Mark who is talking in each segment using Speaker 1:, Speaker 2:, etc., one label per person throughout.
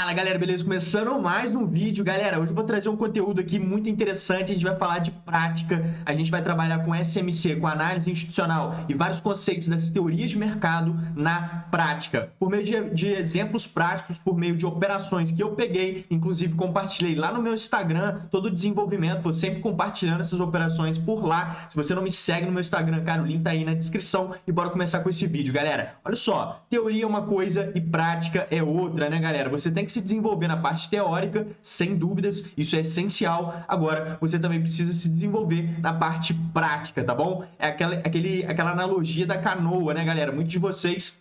Speaker 1: Fala galera, beleza? Começando mais um vídeo, galera. Hoje eu vou trazer um conteúdo aqui muito interessante. A gente vai falar de prática, a gente vai trabalhar com SMC, com análise institucional e vários conceitos das teorias de mercado na prática, por meio de exemplos práticos, por meio de operações que eu peguei, inclusive compartilhei lá no meu Instagram, todo o desenvolvimento, vou sempre compartilhando essas operações por lá. Se você não me segue no meu Instagram, cara, o link tá aí na descrição e bora começar com esse vídeo, galera. Olha só, teoria é uma coisa e prática é outra, né, galera? Você tem que se desenvolver na parte teórica, sem dúvidas, isso é essencial. Agora, você também precisa se desenvolver na parte prática, tá bom? É aquela analogia da canoa, né, galera? Muitos de vocês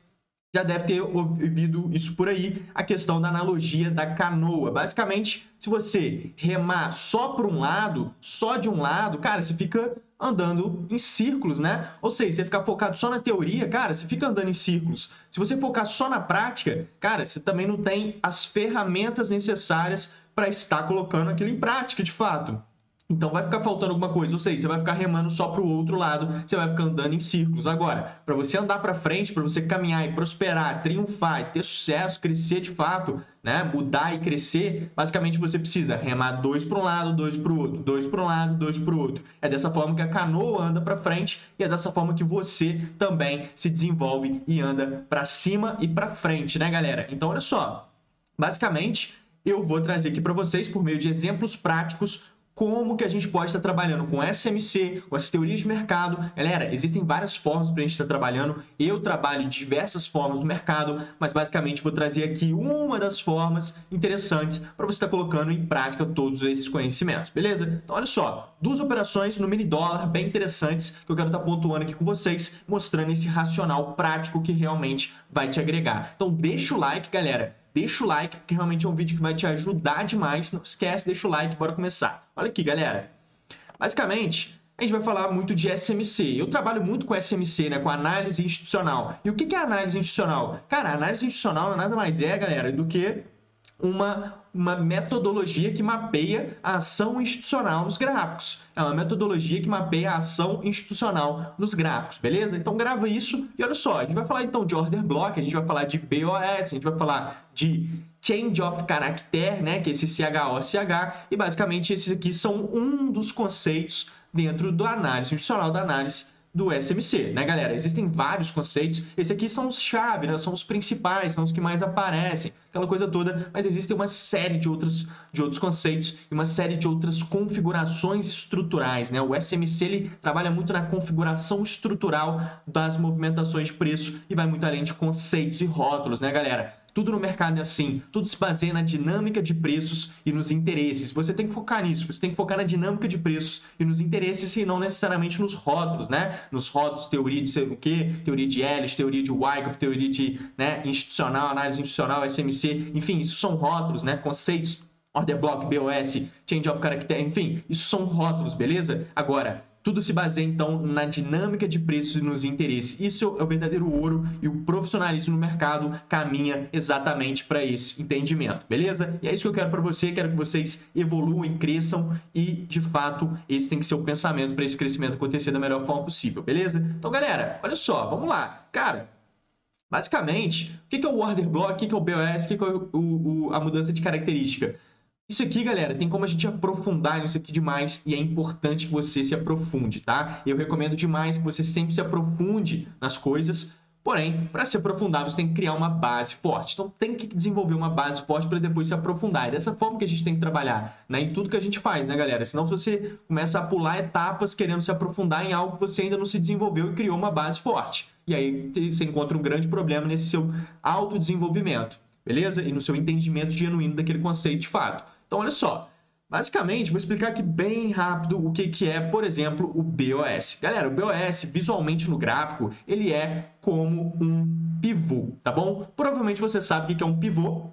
Speaker 1: já devem ter ouvido isso por aí, a questão da analogia da canoa. Basicamente, se você remar só para um lado, só de um lado, cara, você fica andando em círculos, né? Ou seja, você ficar focado só na teoria, cara, você fica andando em círculos. Se você focar só na prática, cara, você também não tem as ferramentas necessárias para estar colocando aquilo em prática, de fato. Então vai ficar faltando alguma coisa, ou seja, você vai ficar remando só para o outro lado, você vai ficar andando em círculos. Agora, para você andar para frente, para você caminhar e prosperar, triunfar e ter sucesso, crescer de fato, né, mudar e crescer, basicamente você precisa remar dois para um lado, dois para o outro, dois para um lado, dois para o outro. É dessa forma que a canoa anda para frente e é dessa forma que você também se desenvolve e anda para cima e para frente, né, galera? Então, olha só, basicamente eu vou trazer aqui para vocês, por meio de exemplos práticos, como que a gente pode estar trabalhando com SMC, com as teorias de mercado. Galera, existem várias formas para a gente estar trabalhando. Eu trabalho de diversas formas no mercado, mas basicamente vou trazer aqui uma das formas interessantes para você estar colocando em prática todos esses conhecimentos, beleza? Então, olha só, duas operações no mini dólar bem interessantes que eu quero estar pontuando aqui com vocês, mostrando esse racional prático que realmente vai te agregar. Então, deixa o like, galera. Deixa o like, porque realmente é um vídeo que vai te ajudar demais. Não esquece, deixa o like, bora começar. Olha aqui, galera. Basicamente, a gente vai falar muito de SMC. Eu trabalho muito com SMC, né, com análise institucional. E o que é análise institucional? Cara, a análise institucional nada mais é, galera, do que uma metodologia que mapeia a ação institucional nos gráficos. É uma metodologia que mapeia a ação institucional nos gráficos, beleza? Então grava isso e olha só, a gente vai falar então de order block, a gente vai falar de BOS, a gente vai falar de change of character, né, que é esse CHOCH, e basicamente esses aqui são um dos conceitos dentro da análise institucional, da análise do SMC, né, galera? Existem vários conceitos, esses aqui são os chave, né? São os principais, são os que mais aparecem, aquela coisa toda, mas existem uma série de outros conceitos e uma série de outras configurações estruturais, né? O SMC, ele trabalha muito na configuração estrutural das movimentações de preço e vai muito além de conceitos e rótulos, né, galera? Tudo no mercado é assim, tudo se baseia na dinâmica de preços e nos interesses. Você tem que focar nisso, você tem que focar na dinâmica de preços e nos interesses e não necessariamente nos rótulos, né? Nos rótulos, teoria de sei o quê, teoria de Ellis, teoria de Wyckoff, teoria de, né, institucional, análise institucional, SMC, enfim, isso são rótulos, né? Conceitos, order block, BOS, change of character, enfim, isso são rótulos, beleza? Agora, tudo se baseia, então, na dinâmica de preços e nos interesses. Isso é o verdadeiro ouro e o profissionalismo no mercado caminha exatamente para esse entendimento, beleza? E é isso que eu quero para você, quero que vocês evoluam, cresçam e, de fato, esse tem que ser o pensamento para esse crescimento acontecer da melhor forma possível, beleza? Então, galera, olha só, vamos lá. Cara, basicamente, o que é o order block, o que é o BOS, o que é a mudança de característica? Isso aqui, galera, tem como a gente aprofundar nisso aqui demais e é importante que você se aprofunde, tá? Eu recomendo demais que você sempre se aprofunde nas coisas, porém, para se aprofundar, você tem que criar uma base forte. Então, tem que desenvolver uma base forte para depois se aprofundar. É dessa forma que a gente tem que trabalhar, né? Em tudo que a gente faz, né, galera? Senão você começa a pular etapas querendo se aprofundar em algo que você ainda não se desenvolveu e criou uma base forte. E aí você encontra um grande problema nesse seu autodesenvolvimento, beleza? E no seu entendimento genuíno daquele conceito de fato. Então, olha só, basicamente, vou explicar aqui bem rápido o que é, por exemplo, o BOS. Galera, o BOS, visualmente no gráfico, ele é como um pivô, tá bom? Provavelmente você sabe o que é um pivô.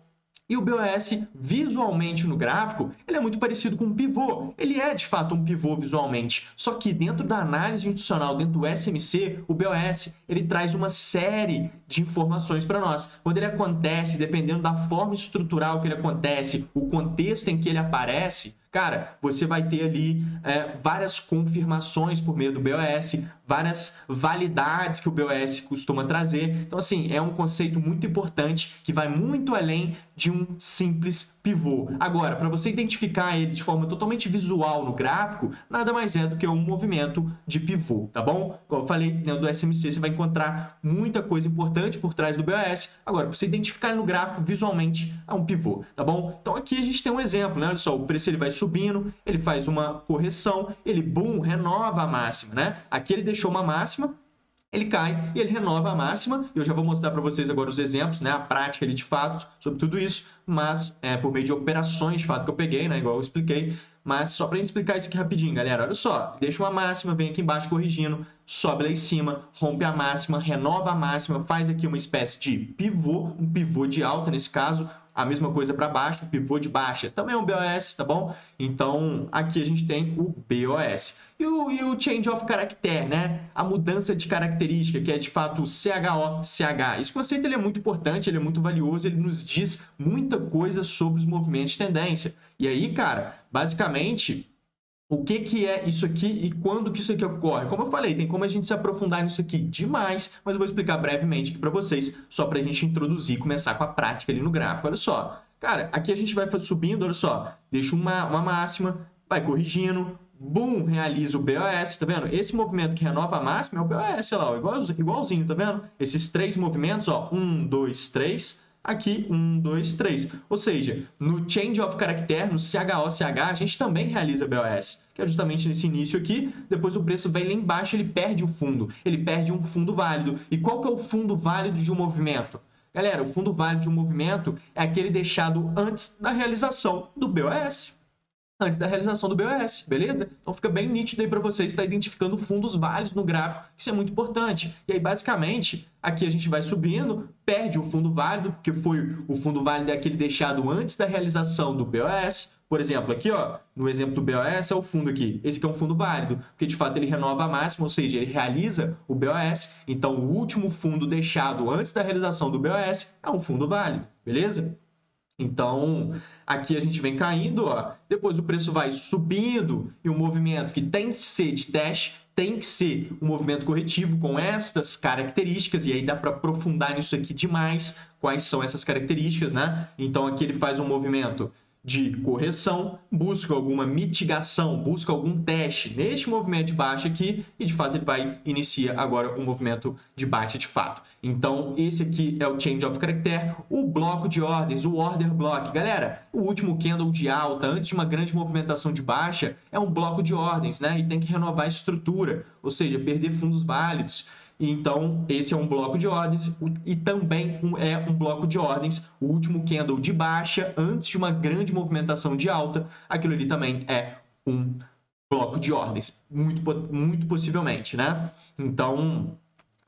Speaker 1: E o BOS, visualmente no gráfico, ele é muito parecido com um pivô. Ele é, de fato, um pivô visualmente. Só que dentro da análise institucional, dentro do SMC, o BOS, ele traz uma série de informações para nós. Quando ele acontece, dependendo da forma estrutural que ele acontece, o contexto em que ele aparece, cara, você vai ter ali várias confirmações por meio do BOS, várias validades que o BOS costuma trazer. Então, assim, é um conceito muito importante que vai muito além de um simples pivô. Agora, para você identificar ele de forma totalmente visual no gráfico, nada mais é do que um movimento de pivô, tá bom? Como eu falei, dentro do SMC você vai encontrar muita coisa importante por trás do BOS. Agora, para você identificar ele no gráfico visualmente, é um pivô, tá bom? Então, aqui a gente tem um exemplo, né? Olha só, o preço ele vai subindo, ele faz uma correção, ele, boom, renova a máxima, né? Aqui ele deixou uma máxima, ele cai e ele renova a máxima. Eu já vou mostrar para vocês agora os exemplos, né? A prática ali de fato sobre tudo isso, mas por meio de operações de fato que eu peguei, né? Igual eu expliquei. Mas só para a gente explicar isso aqui rapidinho, galera. Olha só, deixa uma máxima, vem aqui embaixo corrigindo, sobe lá em cima, rompe a máxima, renova a máxima, faz aqui uma espécie de pivô, um pivô de alta nesse caso. A mesma coisa para baixo, o pivô de baixa também é um BOS, tá bom? Então, aqui a gente tem o BOS. E o Change of Character, né? A mudança de característica, que é de fato o CHO-CH. Esse conceito ele é muito importante, ele é muito valioso, ele nos diz muita coisa sobre os movimentos de tendência. E aí, cara, basicamente, o que é isso aqui e quando que isso aqui ocorre? Como eu falei, tem como a gente se aprofundar nisso aqui demais, mas eu vou explicar brevemente aqui para vocês, só para a gente introduzir e começar com a prática ali no gráfico. Olha só, cara, aqui a gente vai subindo, olha só, deixa uma máxima, vai corrigindo, boom, realiza o BOS, tá vendo? Esse movimento que renova a máxima é o BOS, olha lá, igualzinho, tá vendo? Esses três movimentos, ó, 1, 2, 3... Aqui, 1, 2, 3. Ou seja, no Change of Character, no CHO-CH, a gente também realiza BOS, que é justamente nesse início aqui. Depois o preço vai lá embaixo, ele perde o fundo. Ele perde um fundo válido. E qual que é o fundo válido de um movimento? Galera, o fundo válido de um movimento é aquele deixado antes da realização do BOS. Antes da realização do BOS, beleza? Então fica bem nítido aí para você estar identificando fundos válidos no gráfico, isso é muito importante. E aí, basicamente, aqui a gente vai subindo, perde o fundo válido, porque foi o fundo válido é aquele deixado antes da realização do BOS. Por exemplo, aqui, ó, no exemplo do BOS é o fundo aqui. Esse aqui é um fundo válido, porque de fato ele renova a máxima, ou seja, ele realiza o BOS. Então, o último fundo deixado antes da realização do BOS é um fundo válido, beleza? Então, aqui a gente vem caindo, ó. Depois o preço vai subindo e o movimento que tem que ser de teste tem que ser um movimento corretivo com estas características, e aí dá para aprofundar nisso aqui demais, quais são essas características, né? Então, aqui ele faz um movimento de correção, busca alguma mitigação, busca algum teste neste movimento de baixa aqui e de fato ele vai iniciar agora um movimento de baixa de fato. Então esse aqui é o Change of Character, o bloco de ordens, o Order Block. Galera, o último candle de alta antes de uma grande movimentação de baixa é um bloco de ordens, né? E tem que renovar a estrutura, ou seja, perder fundos válidos. Então, esse é um bloco de ordens e também é um bloco de ordens. O último candle de baixa, antes de uma grande movimentação de alta, aquilo ali também é um bloco de ordens, muito possivelmente, né? Então,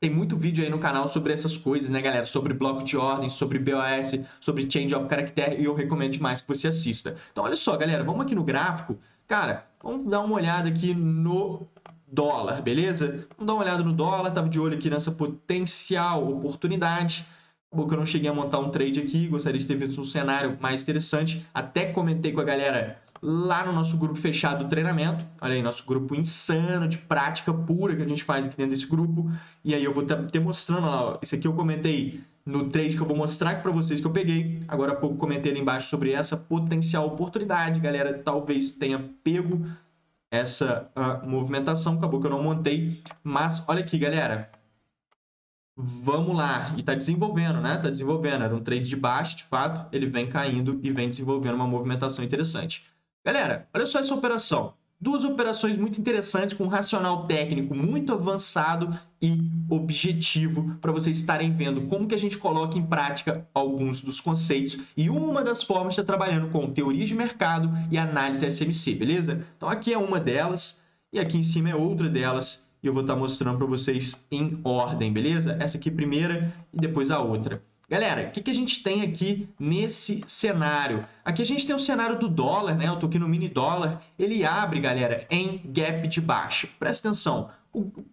Speaker 1: tem muito vídeo aí no canal sobre essas coisas, né, galera? Sobre bloco de ordens, sobre BOS, sobre Change of Character, e eu recomendo demais que você assista. Então, olha só, galera, vamos aqui no gráfico. Cara, vamos dar uma olhada aqui no dólar, beleza? Vamos dar uma olhada no dólar, tava de olho aqui nessa potencial oportunidade. Acabou que eu não cheguei a montar um trade aqui, gostaria de ter visto um cenário mais interessante. Até comentei com a galera lá no nosso grupo fechado do treinamento. Olha aí, nosso grupo insano de prática pura que a gente faz aqui dentro desse grupo. E aí eu vou estar mostrando lá, ó. Esse aqui eu comentei no trade que eu vou mostrar aqui para vocês que eu peguei. Agora há pouco comentei ali embaixo sobre essa potencial oportunidade. Galera, talvez tenha pego essa movimentação, acabou que eu não montei, mas olha aqui, galera, vamos lá, e tá desenvolvendo, né? Tá desenvolvendo, era um trade de baixo, de fato, ele vem caindo e vem desenvolvendo uma movimentação interessante. Galera, olha só essa operação. Duas operações muito interessantes com um racional técnico muito avançado e objetivo para vocês estarem vendo como que a gente coloca em prática alguns dos conceitos. E uma das formas está trabalhando com teoria de mercado e análise SMC, beleza? Então aqui é uma delas e aqui em cima é outra delas e eu vou estar mostrando para vocês em ordem, beleza? Essa aqui primeira e depois a outra. Galera, o que a gente tem aqui nesse cenário? Aqui a gente tem o cenário do dólar, né? Eu tô aqui no mini dólar. Ele abre, galera, em gap de baixa. Presta atenção.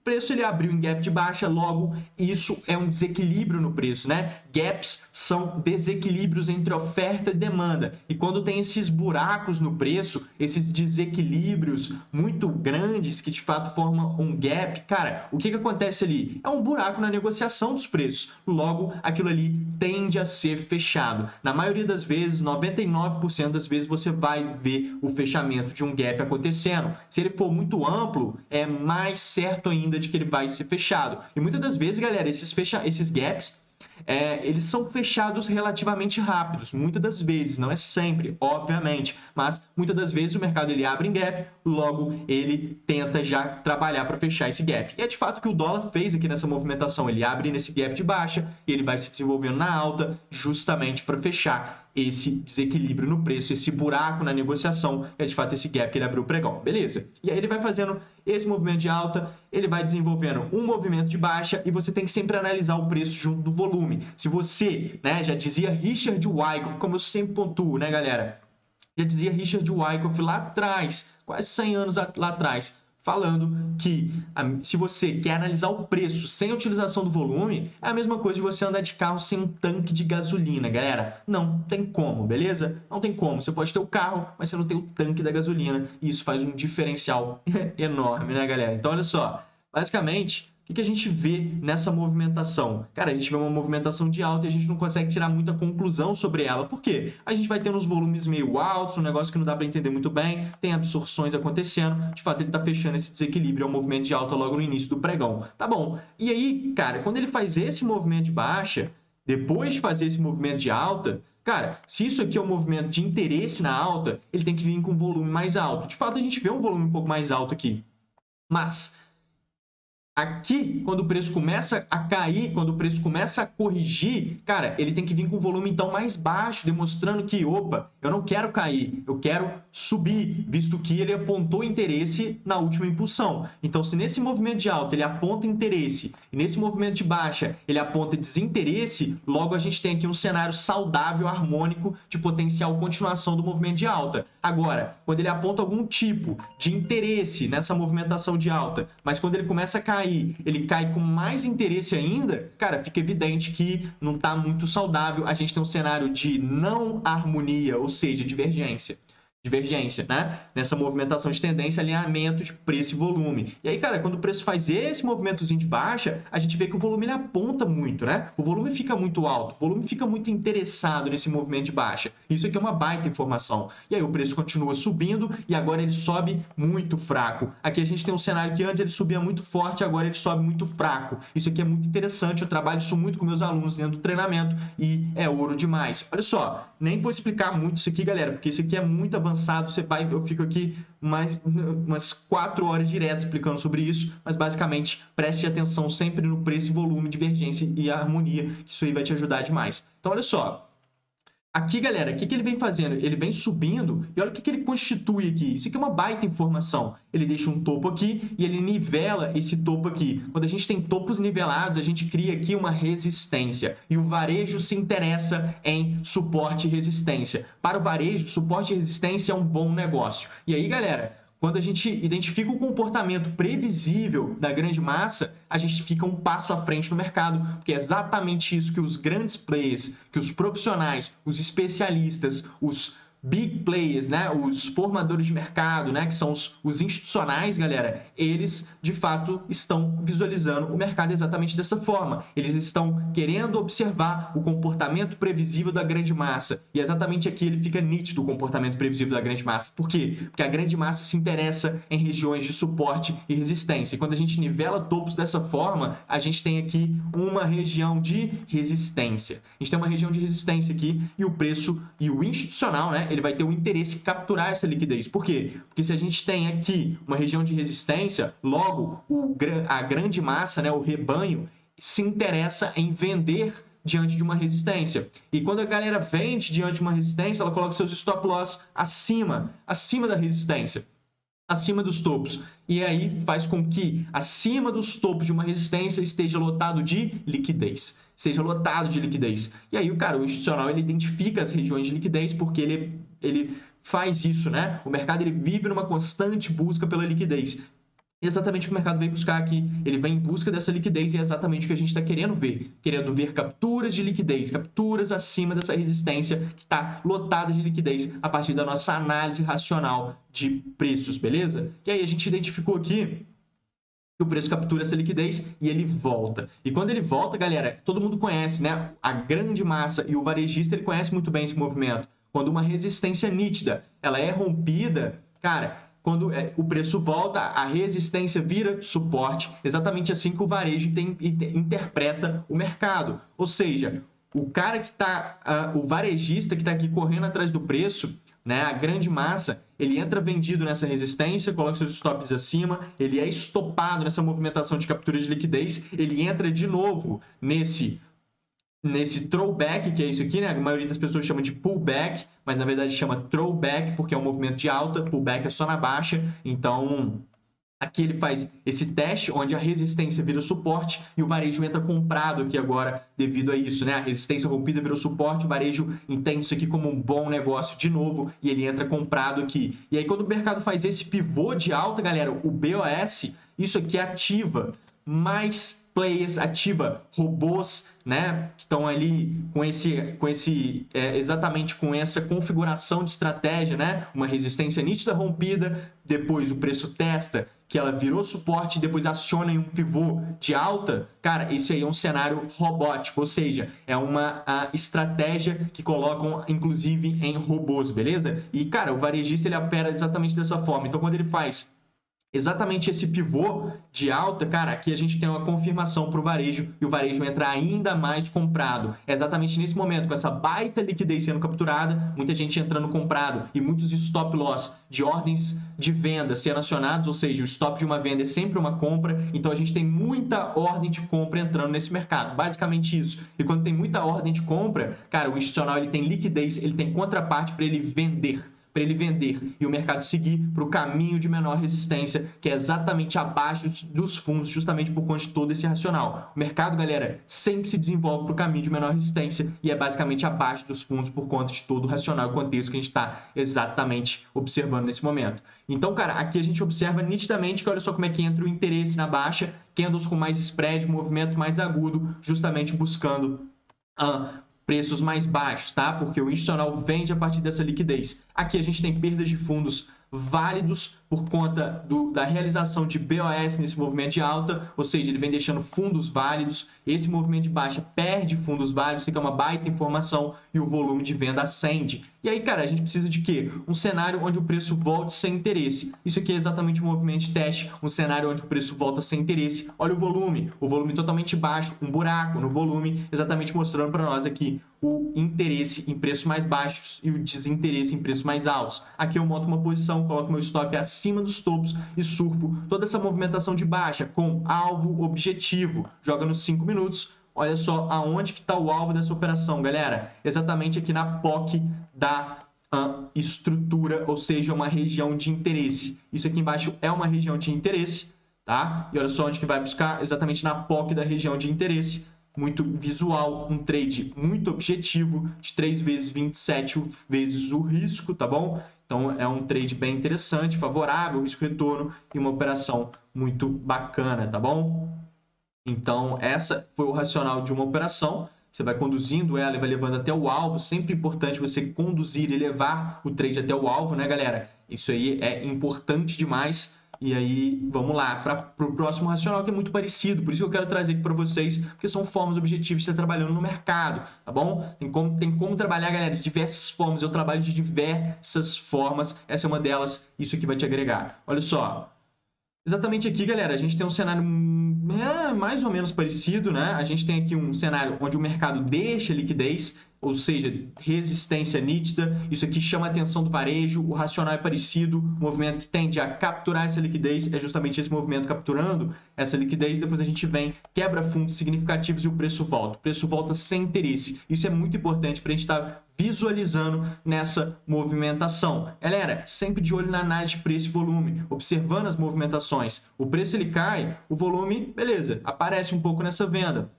Speaker 1: preço ele abriu em gap de baixa, logo isso é um desequilíbrio no preço, né? Gaps são desequilíbrios entre oferta e demanda. E quando tem esses buracos no preço, esses desequilíbrios muito grandes que de fato formam um gap, cara, o que acontece ali? É um buraco na negociação dos preços. Logo, aquilo ali tende a ser fechado. Na maioria das vezes, 99% das vezes, você vai ver o fechamento de um gap acontecendo. Se ele for muito amplo, é mais certo ainda de que ele vai ser fechado. E muitas das vezes, galera, esses gaps, eles são fechados relativamente rápidos, muitas das vezes, não é sempre, obviamente, mas muitas das vezes o mercado ele abre em gap, logo ele tenta já trabalhar para fechar esse gap. E é de fato que o dólar fez aqui nessa movimentação, ele abre nesse gap de baixa e ele vai se desenvolvendo na alta justamente para fechar esse desequilíbrio no preço, esse buraco na negociação, que é de fato esse gap que ele abriu o pregão, beleza? E aí ele vai fazendo esse movimento de alta, ele vai desenvolvendo um movimento de baixa e você tem que sempre analisar o preço junto do volume. Se você, né, já dizia Richard Wyckoff, como eu sempre pontuo, né, galera? Já dizia Richard Wyckoff lá atrás, quase 100 anos lá atrás, falando que se você quer analisar o preço sem a utilização do volume, é a mesma coisa de você andar de carro sem um tanque de gasolina, galera. Não tem como, beleza? Não tem como. Você pode ter o carro, mas você não tem o tanque da gasolina, e isso faz um diferencial enorme, né, galera? Então, olha só, basicamente, o que a gente vê nessa movimentação? Cara, a gente vê uma movimentação de alta e a gente não consegue tirar muita conclusão sobre ela. Por quê? A gente vai tendo uns volumes meio altos, um negócio que não dá para entender muito bem, tem absorções acontecendo, de fato ele está fechando esse desequilíbrio, é um movimento de alta logo no início do pregão. Tá bom. E aí, cara, quando ele faz esse movimento de baixa, depois de fazer esse movimento de alta, cara, se isso aqui é um movimento de interesse na alta, ele tem que vir com um volume mais alto. De fato, a gente vê um volume um pouco mais alto aqui. Mas aqui, quando o preço começa a cair, quando o preço começa a corrigir, cara, ele tem que vir com um volume então mais baixo, demonstrando que, opa, eu não quero cair, eu quero subir, visto que ele apontou interesse na última impulsão. Então, se nesse movimento de alta ele aponta interesse e nesse movimento de baixa ele aponta desinteresse, logo a gente tem aqui um cenário saudável, harmônico de potencial continuação do movimento de alta. Agora, quando ele aponta algum tipo de interesse nessa movimentação de alta, mas quando ele começa a cair, ele cai com mais interesse ainda, cara, fica evidente que não está muito saudável. A gente tem um cenário de não harmonia, ou seja, divergência, né? Nessa movimentação de tendência, alinhamento de preço e volume. E aí, cara, quando o preço faz esse movimentozinho de baixa, a gente vê que o volume ele aponta muito, né? O volume fica muito alto, o volume fica muito interessado nesse movimento de baixa. Isso aqui é uma baita informação. E aí o preço continua subindo e agora ele sobe muito fraco. Aqui a gente tem um cenário que antes ele subia muito forte, agora ele sobe muito fraco. Isso aqui é muito interessante, eu trabalho isso muito com meus alunos dentro do treinamento e é ouro demais. Olha só, nem vou explicar muito isso aqui, galera, porque isso aqui é muito avançado. Eu fico aqui umas 4 horas direto explicando sobre isso, mas basicamente preste atenção sempre no preço e volume, divergência e harmonia, que isso aí vai te ajudar demais. Então, olha só. Aqui, galera, o que ele vem fazendo? Ele vem subindo e olha o que ele constitui aqui. Isso aqui é uma baita informação. Ele deixa um topo aqui e ele nivela esse topo aqui. Quando a gente tem topos nivelados, a gente cria aqui uma resistência. E o varejo se interessa em suporte e resistência. Para o varejo, suporte e resistência é um bom negócio. E aí, galera, quando a gente identifica o comportamento previsível da grande massa, a gente fica um passo à frente no mercado, porque é exatamente isso que os grandes players, que os profissionais, os especialistas, os big players, né, os formadores de mercado, né, que são os institucionais, galera, eles de fato estão visualizando o mercado exatamente dessa forma. Eles estão querendo observar o comportamento previsível da grande massa. E exatamente aqui ele fica nítido o comportamento previsível da grande massa. Por quê? Porque a grande massa se interessa em regiões de suporte e resistência. E quando a gente nivela topos dessa forma, a gente tem aqui uma região de resistência. A gente tem uma região de resistência aqui e o preço e o institucional, né, ele vai ter o interesse em capturar essa liquidez. Por quê? Porque se a gente tem aqui uma região de resistência, logo a grande massa, né, o rebanho, se interessa em vender diante de uma resistência. E quando a galera vende diante de uma resistência, ela coloca seus stop loss acima da resistência, acima dos topos. E aí faz com que acima dos topos de uma resistência esteja lotado de liquidez. Seja lotado de liquidez. E aí, cara, o institucional ele identifica as regiões de liquidez porque ele faz isso, né? O mercado ele vive numa constante busca pela liquidez. exatamente o que o mercado vem buscar aqui. Ele vem em busca dessa liquidez e é exatamente o que a gente está querendo ver. Querendo ver capturas de liquidez, capturas acima dessa resistência que está lotada de liquidez a partir da nossa análise racional de preços, beleza? E aí a gente identificou aqui que o preço captura essa liquidez e ele volta. E quando ele volta, galera, todo mundo conhece, né? A grande massa e o varejista, ele conhece muito bem esse movimento. Quando uma resistência nítida, ela é rompida, cara, quando o preço volta, a resistência vira suporte. Exatamente assim que o varejo interpreta o mercado. Ou seja, o cara que está, o varejista que está aqui correndo atrás do preço, né, a grande massa, ele entra vendido nessa resistência, coloca seus stops acima, ele é estopado nessa movimentação de captura de liquidez, ele entra de novo nesse throwback, que é isso aqui, né? A maioria das pessoas chama de pullback, mas na verdade chama throwback, porque é um movimento de alta, pullback é só na baixa, então aqui ele faz esse teste onde a resistência vira suporte e o varejo entra comprado aqui agora devido a isso, né? A resistência rompida virou suporte, o varejo entende isso aqui como um bom negócio de novo e ele entra comprado aqui. E aí quando o mercado faz esse pivô de alta, galera, o BOS, isso aqui ativa mais players, ativa robôs, né, que estão ali exatamente com essa configuração de estratégia, né, uma resistência nítida rompida, depois o preço testa que ela virou suporte, depois aciona em um pivô de alta, cara, esse aí é um cenário robótico, ou seja, é uma estratégia que colocam, inclusive, em robôs, beleza? E, cara, o varejista, ele opera exatamente dessa forma. Então, quando ele faz exatamente esse pivô de alta, cara, aqui a gente tem uma confirmação para o varejo e o varejo entra ainda mais comprado. É exatamente nesse momento, com essa baita liquidez sendo capturada, muita gente entrando comprado e muitos stop loss de ordens de venda sendo acionados, ou seja, o stop de uma venda é sempre uma compra, então a gente tem muita ordem de compra entrando nesse mercado, basicamente isso. E quando tem muita ordem de compra, cara, o institucional ele tem liquidez, ele tem contraparte para ele vender. E o mercado seguir para o caminho de menor resistência, que é exatamente abaixo dos fundos, justamente por conta de todo esse racional. O mercado, galera, sempre se desenvolve para o caminho de menor resistência e é basicamente abaixo dos fundos por conta de todo o racional e contexto que a gente está exatamente observando nesse momento. Então, cara, aqui a gente observa nitidamente que olha só como é que entra o interesse na baixa, candles com mais spread, movimento mais agudo, justamente buscando preços mais baixos, tá? Porque o institucional vende a partir dessa liquidez. Aqui a gente tem perdas de fundos válidos por conta da realização de BOS nesse movimento de alta, ou seja, ele vem deixando fundos válidos, esse movimento de baixa perde fundos válidos, fica uma baita informação e o volume de venda ascende. E aí, cara, a gente precisa de quê? Um cenário onde o preço volte sem interesse. Isso aqui é exatamente um movimento de teste, um cenário onde o preço volta sem interesse. Olha o volume totalmente baixo, um buraco no volume, exatamente mostrando para nós aqui o interesse em preços mais baixos e o desinteresse em preços mais altos. Aqui eu monto uma posição, coloco meu stop acima dos topos e surfo toda essa movimentação de baixa com alvo objetivo. Joga nos 5 minutos. Olha só aonde que está o alvo dessa operação, galera. Exatamente aqui na POC da estrutura, ou seja, uma região de interesse. Isso aqui embaixo é uma região de interesse, tá? E olha só onde que vai buscar, exatamente na POC da região de interesse. Muito visual, um trade muito objetivo, de 3 vezes 27 vezes o risco, tá bom? Então é um trade bem interessante, favorável, risco-retorno e uma operação muito bacana, tá bom? Então essa foi o racional de uma operação. Você vai conduzindo ela e vai levando até o alvo. Sempre importante você conduzir e levar o trade até o alvo, né, galera? Isso aí é importante demais. E aí, vamos lá, para o próximo racional, que é muito parecido. Por isso que eu quero trazer aqui para vocês, porque são formas objetivas de estar trabalhando no mercado, tá bom? Tem como trabalhar, galera, de diversas formas. Eu trabalho de diversas formas. Essa é uma delas. Isso aqui vai te agregar. Olha só. Exatamente aqui, galera, a gente tem um cenário mais ou menos parecido, né? A gente tem aqui um cenário onde o mercado deixa liquidez, ou seja, resistência nítida. Isso aqui chama a atenção do varejo, o racional é parecido, o movimento que tende a capturar essa liquidez é justamente esse movimento capturando essa liquidez. Depois a gente vem, quebra fundos significativos e o preço volta. O preço volta sem interesse. Isso é muito importante para a gente estar visualizando nessa movimentação. Galera, sempre de olho na análise de preço e volume, observando as movimentações. O preço ele cai, o volume, beleza, aparece um pouco nessa venda.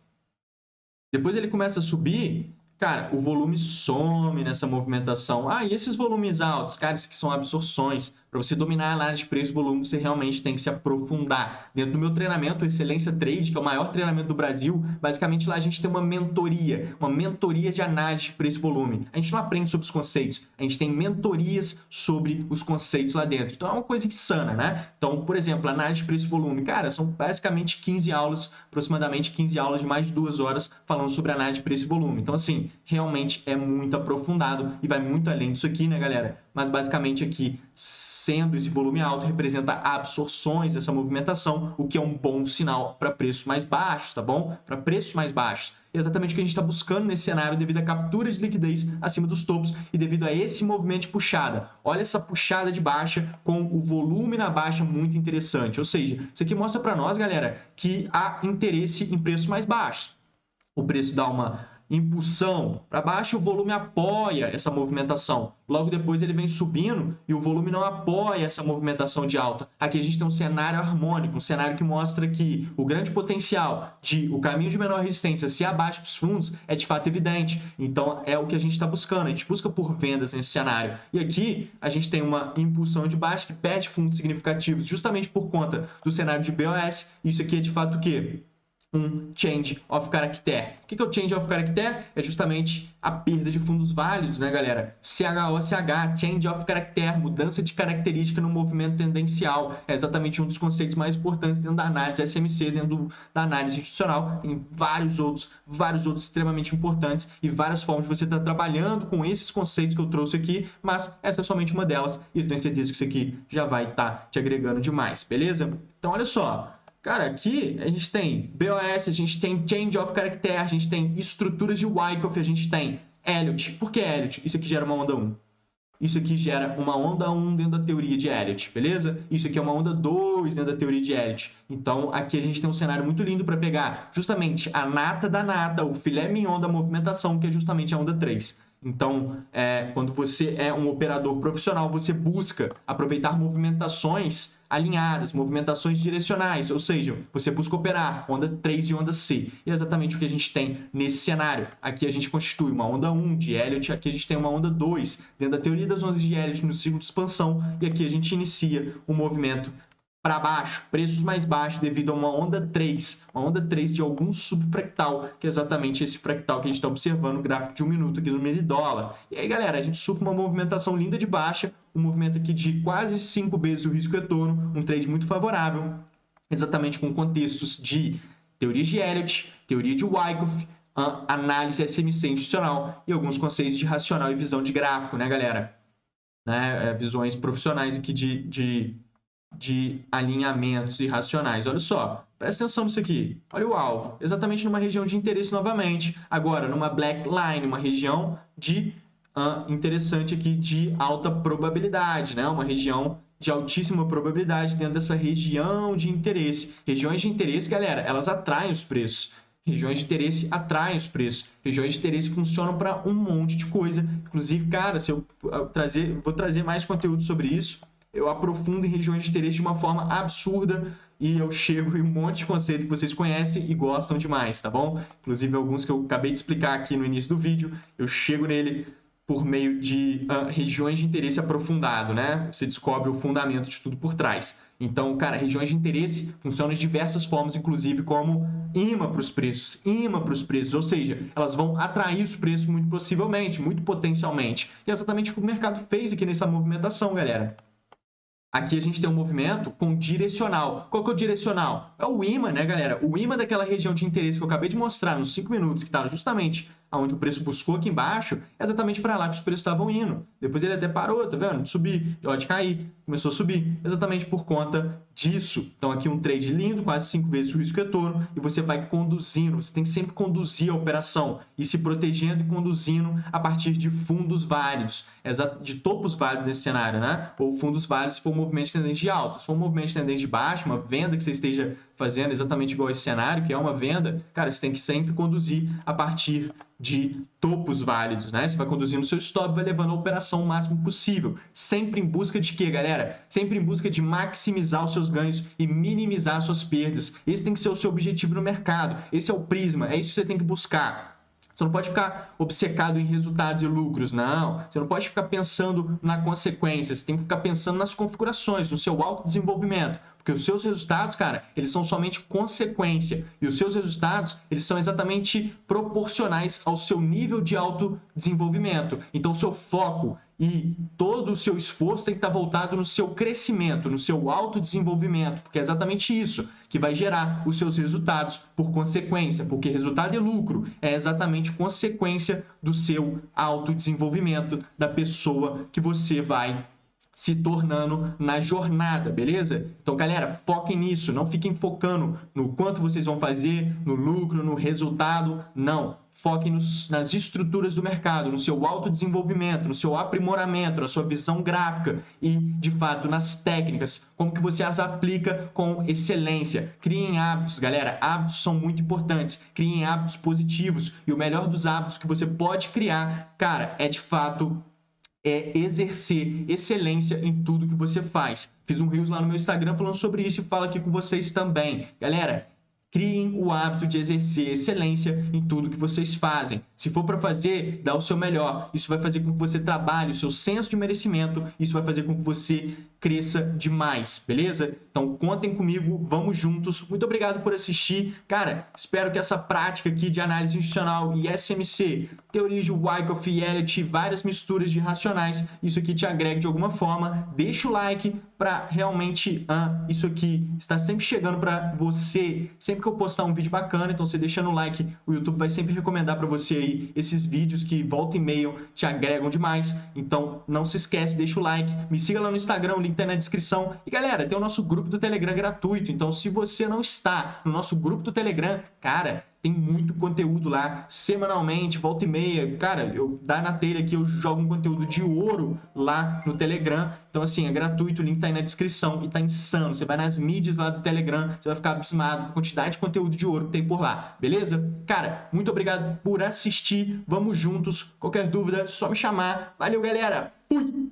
Speaker 1: Depois ele começa a subir, cara, o volume some nessa movimentação. E esses volumes altos, cara, isso aqui são absorções. Para você dominar a análise de preço e volume, você realmente tem que se aprofundar. Dentro do meu treinamento, Excelência Trade, que é o maior treinamento do Brasil, basicamente lá a gente tem uma mentoria de análise de preço e volume. A gente não aprende sobre os conceitos, a gente tem mentorias sobre os conceitos lá dentro. Então é uma coisa insana, né? Então, por exemplo, análise de preço e volume, cara, são basicamente 15 aulas, aproximadamente 15 aulas de mais de 2 horas falando sobre análise de preço e volume. Então, assim, realmente é muito aprofundado e vai muito além disso aqui, né, galera? Mas basicamente aqui, sendo esse volume alto, representa absorções dessa movimentação, o que é um bom sinal para preços mais baixos, tá bom? Para preços mais baixos. É exatamente o que a gente está buscando nesse cenário devido à captura de liquidez acima dos topos e devido a esse movimento de puxada. Olha essa puxada de baixa com o volume na baixa muito interessante. Ou seja, isso aqui mostra para nós, galera, que há interesse em preços mais baixos. O preço dá uma impulsão para baixo, o volume apoia essa movimentação. Logo depois ele vem subindo e o volume não apoia essa movimentação de alta. Aqui a gente tem um cenário harmônico, um cenário que mostra que o grande potencial de o caminho de menor resistência ser abaixo dos fundos é de fato evidente. Então é o que a gente está buscando, a gente busca por vendas nesse cenário. E aqui a gente tem uma impulsão de baixa que perde fundos significativos justamente por conta do cenário de BOS. Isso aqui é de fato o quê? Um change of character. O que é o change of character? É justamente a perda de fundos válidos, né, galera? CHOCH, change of character, mudança de característica no movimento tendencial. É exatamente um dos conceitos mais importantes dentro da análise SMC, dentro da análise institucional. Tem vários outros extremamente importantes e várias formas de você estar trabalhando com esses conceitos que eu trouxe aqui, mas essa é somente uma delas e eu tenho certeza que isso aqui já vai estar te agregando demais, beleza? Então, olha só. Cara, aqui a gente tem BOS, a gente tem Change of Character, a gente tem estruturas de Wyckoff, a gente tem Elliott. Por que Elliott? Isso aqui gera uma onda 1. Isso aqui gera uma onda 1 dentro da teoria de Elliott, beleza? Isso aqui é uma onda 2 dentro da teoria de Elliott. Então, aqui a gente tem um cenário muito lindo para pegar justamente a nata da nata, o filé mignon da movimentação, que é justamente a onda 3. Então, quando você é um operador profissional, você busca aproveitar movimentações alinhadas, movimentações direcionais, ou seja, você busca operar onda 3 e onda C. E é exatamente o que a gente tem nesse cenário. Aqui a gente constitui uma onda 1 de Elliott, aqui a gente tem uma onda 2 dentro da teoria das ondas de Elliott no ciclo de expansão, e aqui a gente inicia o movimento para baixo, preços mais baixos devido a uma onda 3 de algum subfractal, que é exatamente esse fractal que a gente está observando no gráfico de 1 minuto aqui no Meridólar. E aí, galera, a gente surfa uma movimentação linda de baixa, um movimento aqui de quase 5 vezes o risco retorno, um trade muito favorável, exatamente com contextos de teorias de Elliott, teoria de Wyckoff, análise SMC institucional e alguns conceitos de racional e visão de gráfico, né, galera? Visões profissionais aqui de alinhamentos irracionais. Olha só, presta atenção nisso aqui. Olha o alvo, exatamente numa região de interesse novamente. Agora, numa black line, uma região de interessante aqui de alta probabilidade, né? Uma região de altíssima probabilidade dentro dessa região de interesse. Regiões de interesse, galera, elas atraem os preços. Regiões de interesse atraem os preços. Regiões de interesse funcionam para um monte de coisa. Inclusive, cara, se eu vou trazer mais conteúdo sobre isso, eu aprofundo em regiões de interesse de uma forma absurda e eu chego em um monte de conceito que vocês conhecem e gostam demais, tá bom? Inclusive alguns que eu acabei de explicar aqui no início do vídeo, eu chego nele por meio de regiões de interesse aprofundado, né? Você descobre o fundamento de tudo por trás. Então, cara, regiões de interesse funcionam de diversas formas, inclusive como imã para os preços, ou seja, elas vão atrair os preços muito possivelmente, muito potencialmente. E é exatamente o que o mercado fez aqui nessa movimentação, galera. Aqui a gente tem um movimento com direcional. Qual que é o direcional? É o imã, né, galera? O imã daquela região de interesse que eu acabei de mostrar nos 5 minutos, que está justamente onde o preço buscou aqui embaixo, é exatamente para lá que os preços estavam indo. Depois ele até parou, tá vendo? De subir, de cair, começou a subir, exatamente por conta disso. Então aqui um trade lindo, quase 5 vezes o risco retorno, e você vai conduzindo, você tem que sempre conduzir a operação, e se protegendo e conduzindo a partir de fundos válidos, de topos válidos nesse cenário, né? Ou fundos válidos se for um movimento de tendência de alta. Se for um movimento de tendência de baixa, uma venda que você esteja fazendo exatamente igual esse cenário, que é uma venda, cara, você tem que sempre conduzir a partir de topos válidos, né? Você vai conduzindo o seu stop, vai levando a operação o máximo possível. Sempre em busca de quê, galera? Sempre em busca de maximizar os seus ganhos e minimizar as suas perdas. Esse tem que ser o seu objetivo no mercado. Esse é o prisma, é isso que você tem que buscar. Você não pode ficar obcecado em resultados e lucros, não. Você não pode ficar pensando na consequência, você tem que ficar pensando nas configurações, no seu autodesenvolvimento. Porque os seus resultados, cara, eles são somente consequência. E os seus resultados, eles são exatamente proporcionais ao seu nível de autodesenvolvimento. Então, o seu foco e todo o seu esforço tem que estar voltado no seu crescimento, no seu autodesenvolvimento, porque é exatamente isso que vai gerar os seus resultados por consequência, porque resultado e lucro é exatamente consequência do seu autodesenvolvimento, da pessoa que você vai se tornando na jornada, beleza? Então, galera, foquem nisso, não fiquem focando no quanto vocês vão fazer, no lucro, no resultado, não. Foquem nas estruturas do mercado, no seu autodesenvolvimento, no seu aprimoramento, na sua visão gráfica e, de fato, nas técnicas, como que você as aplica com excelência. Criem hábitos, galera, hábitos são muito importantes, criem hábitos positivos e o melhor dos hábitos que você pode criar, cara, é de fato exercer excelência em tudo que você faz. Fiz um Reels lá no meu Instagram falando sobre isso e falo aqui com vocês também. Galera, criem o hábito de exercer excelência em tudo que vocês fazem. Se for para fazer, dá o seu melhor. Isso vai fazer com que você trabalhe o seu senso de merecimento. Isso vai fazer com que você cresça demais, beleza? Então, contem comigo, vamos juntos. Muito obrigado por assistir. Cara, espero que essa prática aqui de análise institucional e SMC, teoria de Wyckoff e Elliott, várias misturas de racionais, isso aqui te agregue de alguma forma. Deixa o like para realmente isso aqui estar sempre chegando para você, sempre que eu postar um vídeo bacana. Então, você deixando o like, o YouTube vai sempre recomendar para você aí esses vídeos que volta e meia te agregam demais. Então, não se esquece, deixa o like, me siga lá no Instagram, o link tá na descrição. E, galera, tem o nosso grupo do Telegram gratuito. Então, se você não está no nosso grupo do Telegram, cara, tem muito conteúdo lá, semanalmente, volta e meia. Cara, eu dá na telha aqui, eu jogo um conteúdo de ouro lá no Telegram. Então, assim, é gratuito, o link tá aí na descrição e tá insano. Você vai nas mídias lá do Telegram, você vai ficar abismado com a quantidade de conteúdo de ouro que tem por lá, beleza? Cara, muito obrigado por assistir, vamos juntos. Qualquer dúvida, só me chamar. Valeu, galera! Fui!